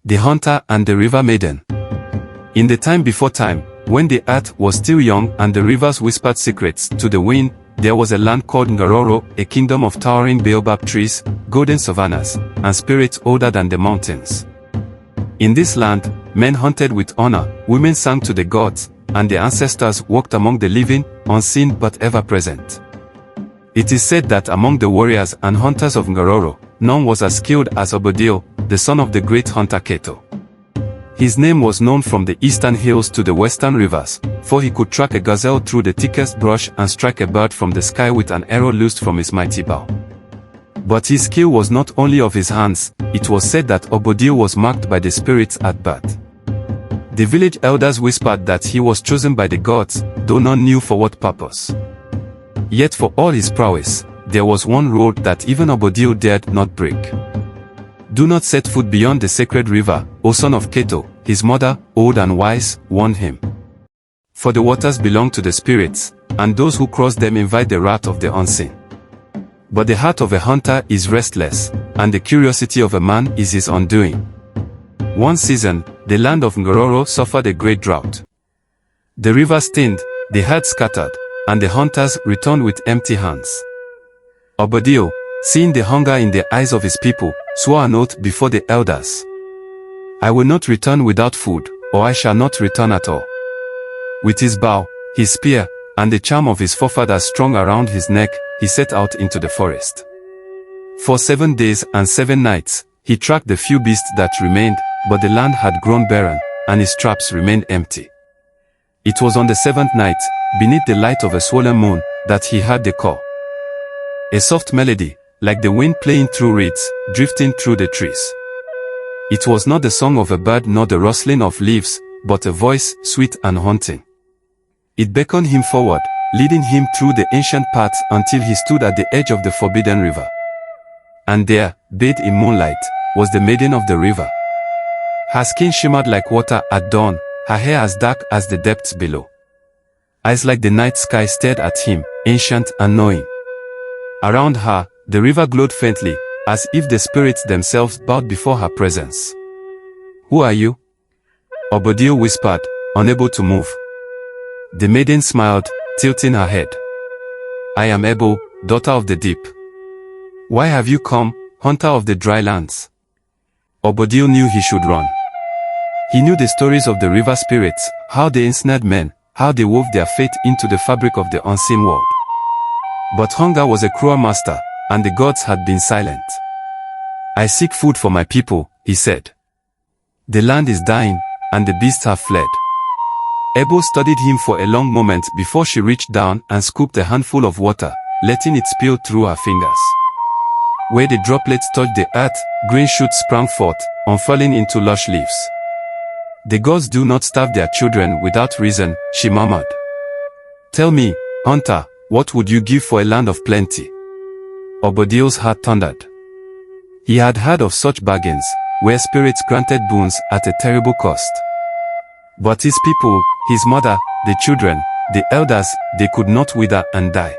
The Hunter and the River Maiden. In the time before time, when the earth was still young and the rivers whispered secrets to the wind, there was a land called Ngororo, a kingdom of towering baobab trees, golden savannas, and spirits older than the mountains. In this land, men hunted with honor, women sang to the gods, and the ancestors walked among the living, unseen but ever present. It is said that among the warriors and hunters of Ngororo, none was as skilled as Obadele, the son of the great hunter Keto. His name was known from the eastern hills to the western rivers, for he could track a gazelle through the thickest brush and strike a bird from the sky with an arrow loosed from his mighty bow. But his skill was not only of his hands, it was said that Obadele was marked by the spirits at birth. The village elders whispered that he was chosen by the gods, though none knew for what purpose. Yet for all his prowess, there was one rule that even Obadele dared not break. Do not set foot beyond the sacred river, O son of Keto, his mother, old and wise, warned him. For the waters belong to the spirits, and those who cross them invite the wrath of the unseen. But the heart of a hunter is restless, and the curiosity of a man is his undoing. One season, the land of Ngororo suffered a great drought. The rivers thinned, the herds scattered, and the hunters returned with empty hands. Obadele, seeing the hunger in the eyes of his people, swore an oath before the elders. I will not return without food, or I shall not return at all. With his bow, his spear, and the charm of his forefathers strung around his neck, he set out into the forest. For 7 days and 7 nights, he tracked the few beasts that remained, but the land had grown barren, and his traps remained empty. It was on the 7th night, beneath the light of a swollen moon, that he heard the call. A soft melody, like the wind playing through reeds, drifting through the trees. It was not the song of a bird nor the rustling of leaves, but a voice, sweet and haunting. It beckoned him forward, leading him through the ancient paths until he stood at the edge of the forbidden river. And there, bathed in moonlight, was the maiden of the river. Her skin shimmered like water at dawn, her hair as dark as the depths below. Eyes like the night sky stared at him, ancient and knowing. Around her, the river glowed faintly, as if the spirits themselves bowed before her presence. Who are you? Obadele whispered, unable to move. The maiden smiled, tilting her head. I am Ebo, daughter of the deep. Why have you come, hunter of the dry lands? Obadele knew he should run. He knew the stories of the river spirits, how they ensnared men, how they wove their fate into the fabric of the unseen world. But hunger was a cruel master, and the gods had been silent. I seek food for my people, he said. The land is dying, and the beasts have fled. Ebo studied him for a long moment before she reached down and scooped a handful of water, letting it spill through her fingers. Where the droplets touched the earth, green shoots sprang forth, unfurling into lush leaves. The gods do not starve their children without reason, she murmured. Tell me, hunter, what would you give for a land of plenty? Obadele's heart thundered. He had heard of such bargains, where spirits granted boons at a terrible cost. But his people, his mother, the children, the elders, they could not wither and die.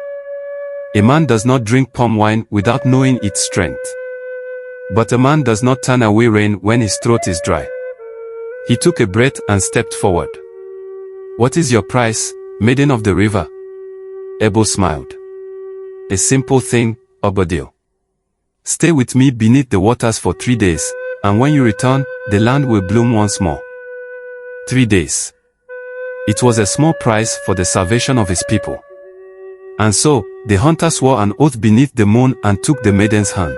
A man does not drink palm wine without knowing its strength. But a man does not turn away rain when his throat is dry. He took a breath and stepped forward. What is your price, maiden of the river? Ebo smiled. A simple thing, Obadele. Stay with me beneath the waters for 3 days, and when you return, the land will bloom once more. 3 days. It was a small price for the salvation of his people. And so, the hunter swore an oath beneath the moon and took the maiden's hand.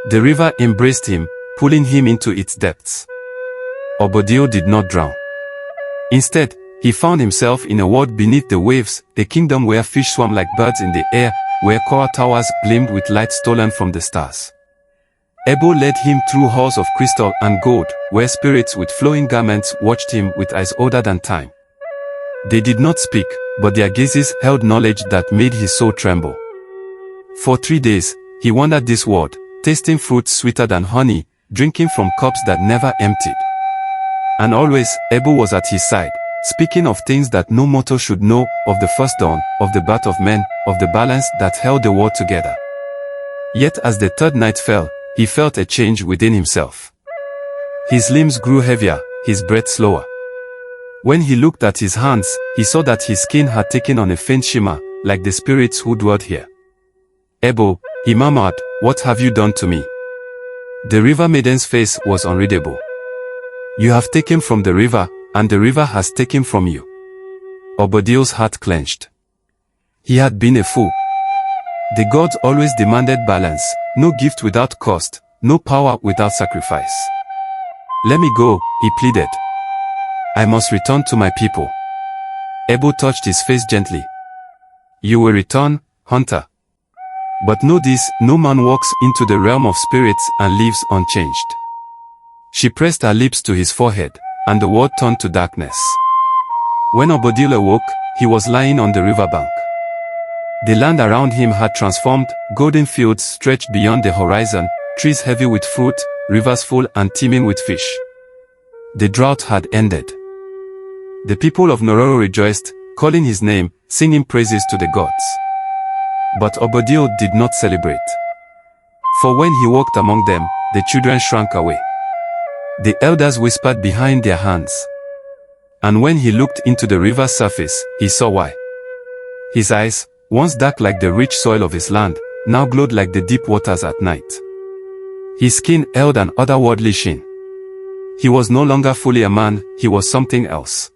The river embraced him, pulling him into its depths. Obadele did not drown. Instead, he found himself in a world beneath the waves, a kingdom where fish swam like birds in the air, where coral towers gleamed with light stolen from the stars. Ebo led him through halls of crystal and gold, where spirits with flowing garments watched him with eyes older than time. They did not speak, but their gazes held knowledge that made his soul tremble. For 3 days, he wandered this world, tasting fruits sweeter than honey, drinking from cups that never emptied. And always, Ebo was at his side, speaking of things that no mortal should know, of the first dawn, of the birth of men, of the balance that held the world together. Yet as the 3rd night fell, he felt a change within himself. His limbs grew heavier, his breath slower. When he looked at his hands, he saw that his skin had taken on a faint shimmer, like the spirits who dwelt here. Ebo, he murmured, what have you done to me? The river maiden's face was unreadable. You have taken from the river, and the river has taken from you. Obadele's heart clenched. He had been a fool. The gods always demanded balance, no gift without cost, no power without sacrifice. Let me go, he pleaded. I must return to my people. Ebo touched his face gently. You will return, hunter. But know this, no man walks into the realm of spirits and lives unchanged. She pressed her lips to his forehead, and the world turned to darkness. When Obadele awoke, he was lying on the riverbank. The land around him had transformed, golden fields stretched beyond the horizon, trees heavy with fruit, rivers full and teeming with fish. The drought had ended. The people of Ngororo rejoiced, calling his name, singing praises to the gods. But Obadele did not celebrate. For when he walked among them, the children shrank away. The elders whispered behind their hands. And when he looked into the river's surface, he saw why. His eyes, once dark like the rich soil of his land, now glowed like the deep waters at night. His skin held an otherworldly sheen. He was no longer fully a man, he was something else.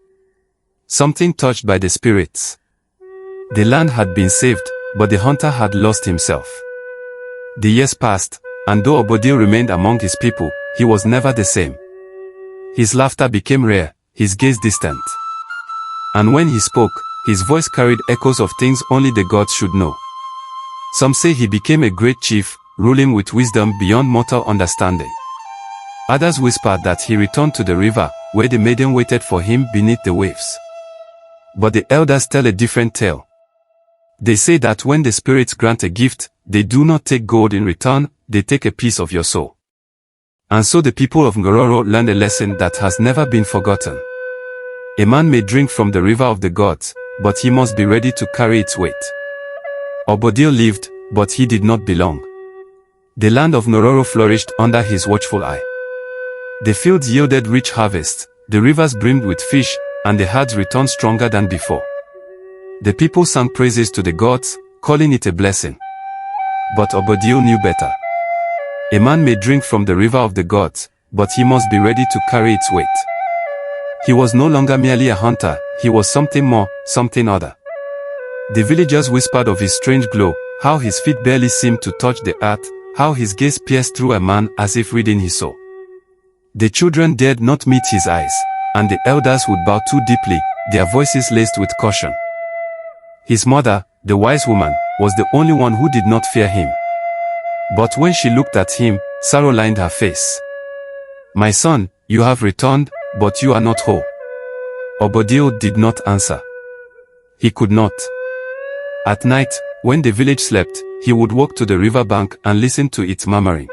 Something touched by the spirits. The land had been saved, but the hunter had lost himself. The years passed, and though Obadele remained among his people, he was never the same. His laughter became rare, his gaze distant. And when he spoke, his voice carried echoes of things only the gods should know. Some say he became a great chief, ruling with wisdom beyond mortal understanding. Others whispered that he returned to the river, where the maiden waited for him beneath the waves. But the elders tell a different tale. They say that when the spirits grant a gift, they do not take gold in return, they take a piece of your soul. And so the people of Ngororo learned a lesson that has never been forgotten. A man may drink from the river of the gods, but he must be ready to carry its weight. Obadele lived, but he did not belong. The land of Ngororo flourished under his watchful eye. The fields yielded rich harvests, the rivers brimmed with fish, and the herds returned stronger than before. The people sang praises to the gods, calling it a blessing. But Obadele knew better. A man may drink from the river of the gods, but he must be ready to carry its weight. He was no longer merely a hunter, he was something more, something other. The villagers whispered of his strange glow, how his feet barely seemed to touch the earth, how his gaze pierced through a man as if reading his soul. The children dared not meet his eyes, and the elders would bow too deeply, their voices laced with caution. His mother, the wise woman, was the only one who did not fear him. But when she looked at him, sorrow lined her face. My son, you have returned, but you are not whole. Obadele did not answer. He could not. At night, when the village slept, he would walk to the river bank and listen to its murmuring.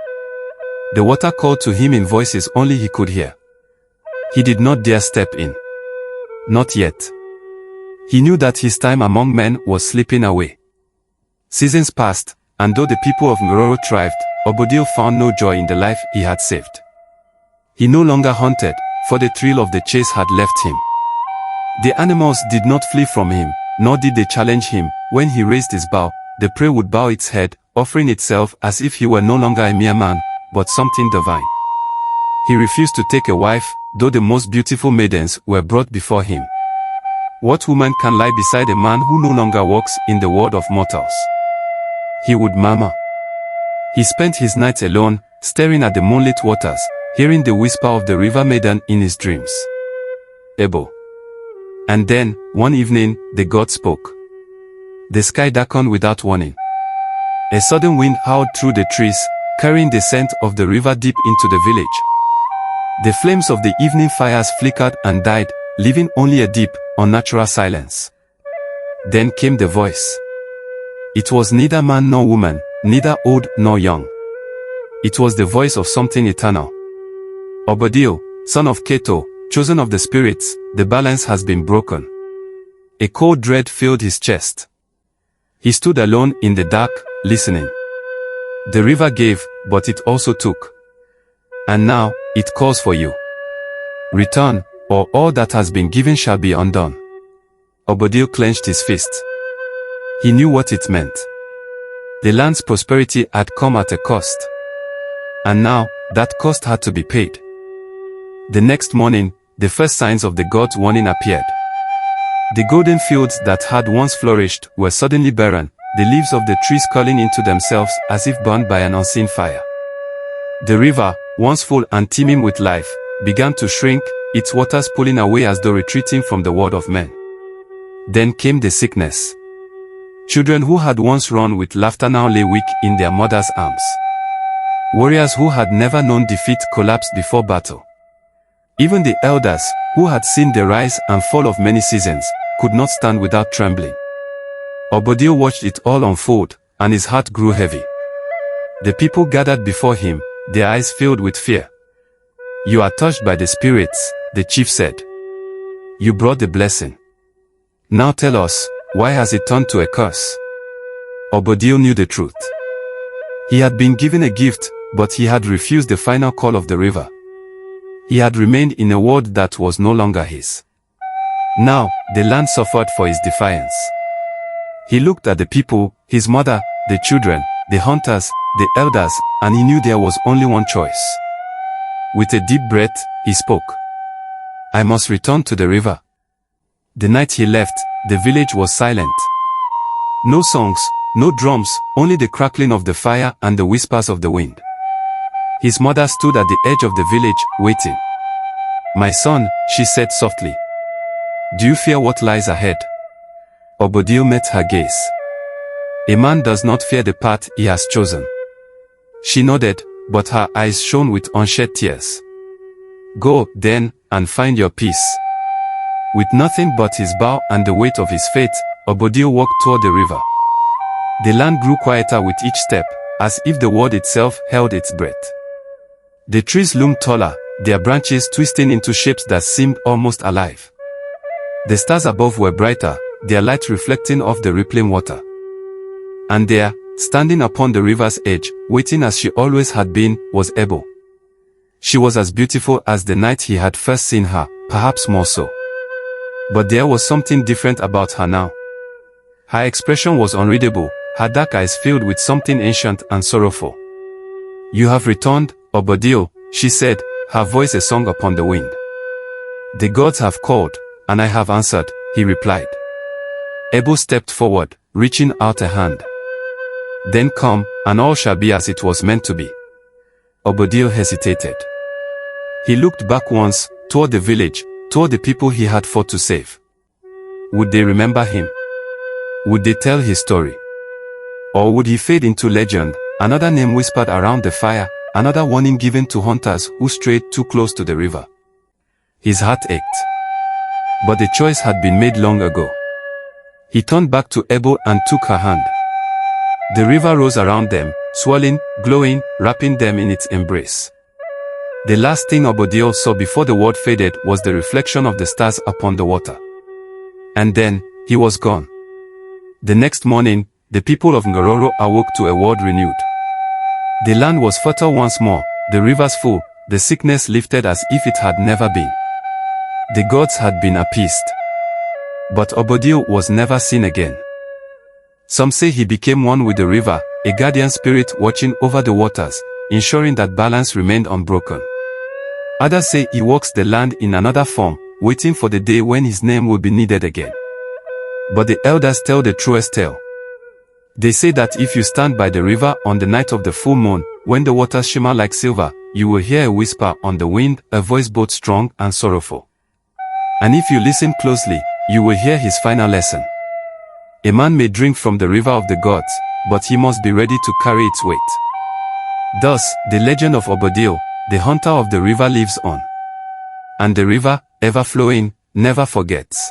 The water called to him in voices only he could hear. He did not dare step in. Not yet. He knew that his time among men was slipping away. Seasons passed, and though the people of Ngororo thrived, Obadele found no joy in the life he had saved. He no longer hunted, for the thrill of the chase had left him. The animals did not flee from him, nor did they challenge him. When he raised his bow, the prey would bow its head, offering itself as if he were no longer a mere man, but something divine. He refused to take a wife, though the most beautiful maidens were brought before him. What woman can lie beside a man who no longer walks in the world of mortals? He would murmur. He spent his nights alone, staring at the moonlit waters, hearing the whisper of the river maiden in his dreams. Ebo. And then, one evening, the god spoke. The sky darkened without warning. A sudden wind howled through the trees, carrying the scent of the river deep into the village. The flames of the evening fires flickered and died, leaving only a deep, unnatural silence. Then came the voice. It was neither man nor woman, neither old nor young. It was the voice of something eternal. Obadele, son of Keto, chosen of the spirits, the balance has been broken. A cold dread filled his chest. He stood alone in the dark, listening. The river gave, but it also took. And now, it calls for you. Return, or all that has been given shall be undone. Obadele clenched his fist. He knew what it meant. The land's prosperity had come at a cost. And now, that cost had to be paid. The next morning, the first signs of the God's warning appeared. The golden fields that had once flourished were suddenly barren, the leaves of the trees curling into themselves as if burned by an unseen fire. The river, once full and teeming with life, began to shrink, its waters pulling away as though retreating from the word of men. Then came the sickness. Children who had once run with laughter now lay weak in their mothers' arms. Warriors who had never known defeat collapsed before battle. Even the elders, who had seen the rise and fall of many seasons, could not stand without trembling. Obadele watched it all unfold, and his heart grew heavy. The people gathered before him, their eyes filled with fear. "You are touched by the spirits," the chief said. "You brought the blessing. Now tell us, why has it turned to a curse?" Obadele knew the truth. He had been given a gift, but he had refused the final call of the river. He had remained in a world that was no longer his. Now, the land suffered for his defiance. He looked at the people, his mother, the children, the hunters, the elders, and he knew there was only one choice. With a deep breath, he spoke. "I must return to the river." The night he left, the village was silent. No songs, no drums, only the crackling of the fire and the whispers of the wind. His mother stood at the edge of the village, waiting. "My son," she said softly. "Do you fear what lies ahead?" Obadele met her gaze. "A man does not fear the path he has chosen." She nodded, but her eyes shone with unshed tears. "Go, then, and find your peace." With nothing but his bow and the weight of his faith, Obadele walked toward the river. The land grew quieter with each step, as if the world itself held its breath. The trees loomed taller, their branches twisting into shapes that seemed almost alive. The stars above were brighter, their light reflecting off the rippling water. And there, standing upon the river's edge, waiting as she always had been, was Ebo. She was as beautiful as the night he had first seen her, perhaps more so. But there was something different about her now. Her expression was unreadable, her dark eyes filled with something ancient and sorrowful. "You have returned, Obadele," she said, her voice a song upon the wind. "The gods have called, and I have answered," he replied. Ebo stepped forward, reaching out a hand. "Then come, and all shall be as it was meant to be." Obadele hesitated. He looked back once, toward the village, toward the people he had fought to save. Would they remember him? Would they tell his story? Or would he fade into legend, another name whispered around the fire, another warning given to hunters who strayed too close to the river? His heart ached. But the choice had been made long ago. He turned back to Ebo and took her hand. The river rose around them, swirling, glowing, wrapping them in its embrace. The last thing Obadele saw before the world faded was the reflection of the stars upon the water. And then, he was gone. The next morning, the people of Ngororo awoke to a world renewed. The land was fertile once more, the rivers full, the sickness lifted as if it had never been. The gods had been appeased. But Obadele was never seen again. Some say he became one with the river, a guardian spirit watching over the waters, ensuring that balance remained unbroken. Others say he walks the land in another form, waiting for the day when his name will be needed again. But the elders tell the truest tale. They say that if you stand by the river on the night of the full moon, when the waters shimmer like silver, you will hear a whisper on the wind, a voice both strong and sorrowful. And if you listen closely, you will hear his final lesson. A man may drink from the river of the gods, but he must be ready to carry its weight. Thus, the legend of Obadele, the hunter of the river, lives on. And the river, ever flowing, never forgets.